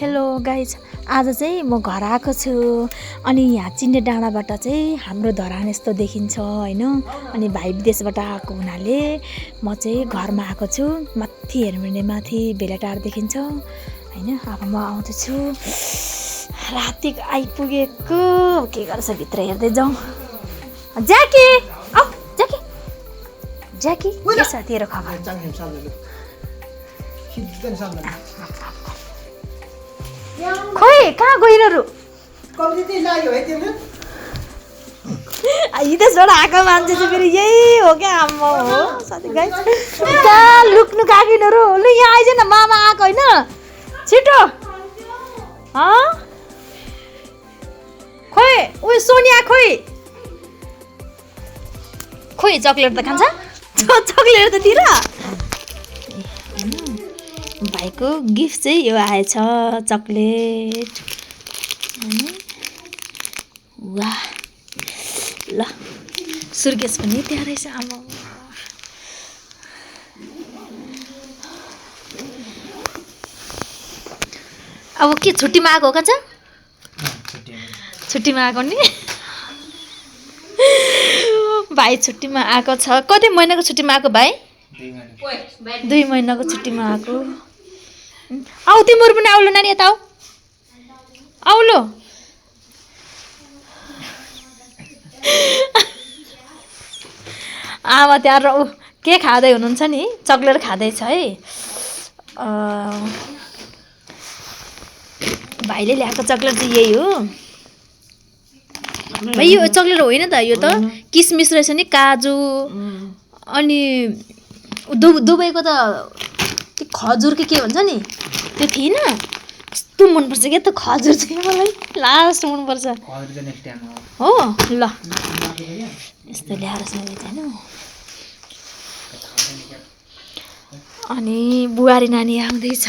Hello guys, आज चाहिँ म घर आएको छु अनि यहाँ चिन्ने डाँडाबाट चाहिँ हाम्रो धरान यस्तो देखिन्छ हैन। अनि भाइ विदेशबाट आएको हुनाले म चाहिँ घरमा आएको छु। माथि हेर्नु भने माथि भेलाटार देखिन्छ हैन। अब म आउँदैछु, राति आइपुगेको। के गर्छ भित्र हेर्दै जाउँ। ज्याकी औ ज्याकी ज्याकी के छ तेरो खबर? खोइ कहाँ गइरहरु? विदेशबाट आएको मान्छे चाहिँ फेरि यही हो क्या। आम्मा हो साथी गाइस, कहाँ लुक्नु काकिनहरु? लु यहाँ आइज न, मामा आएको हैन, छिटो। खोइ उयो सोनिया खोइ खोइ चक्लेट त खान्छ? चक्लेट त दिएर। भाइको गिफ्ट चाहिँ यो आएछ, चक्लेट। वाह, ल सुर्केस पनि त्यहाँ रहेछ। आमा अब के छुट्टीमा आएको हो? कहाँ छुट्टीमा आएको नि? भाइ छुट्टीमा आएको छ। कति महिनाको छुट्टीमा आएको भाइ? 2 महिनाको छुट्टीमा आएको। आऊ तिम्रो पनि आउलो नानी, यता आऊ आउलो। आमा त्यहाँ के खाँदै हुनुहुन्छ नि? चक्लेट खाँदैछ है। भाइले ल्याएको चक्लेट चाहिँ यही हो भाइ। यो चक्लेट होइन त, यो त किसमिस रहेछ नि, काजु। अनि दुबईको त खजुर के भन्छ नि, त्यो थिएन? कस्तो मनपर्छ क्या त खजुर चाहिँ, मलाई लास्ट मनपर्छ हो। ल यस्तो ल्याएर होइन। अनि बुहारी नानी आउँदैछ।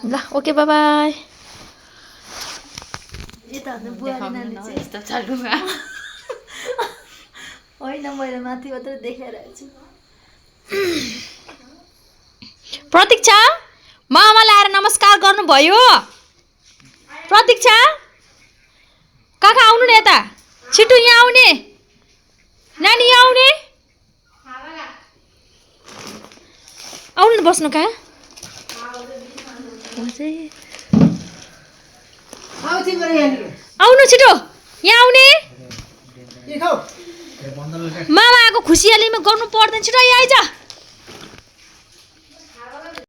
ल ओके बाई बाई। होइन मैले माथि मात्रै देखाइरहेको छु। प्रतीक्षा, मामा ल्याएर नमस्कार गर्नुभयो। प्रतीक्षा काका आउनु न यता, छिटो यहाँ आउने। नानी यहाँ आउने, आउनु न, बस्नु। कहाँ आउनु छिटो, यहाँ आउने। मामा आएको खुसियालीमा गर्नु पर्दैन, छिटो यहाँ आइज।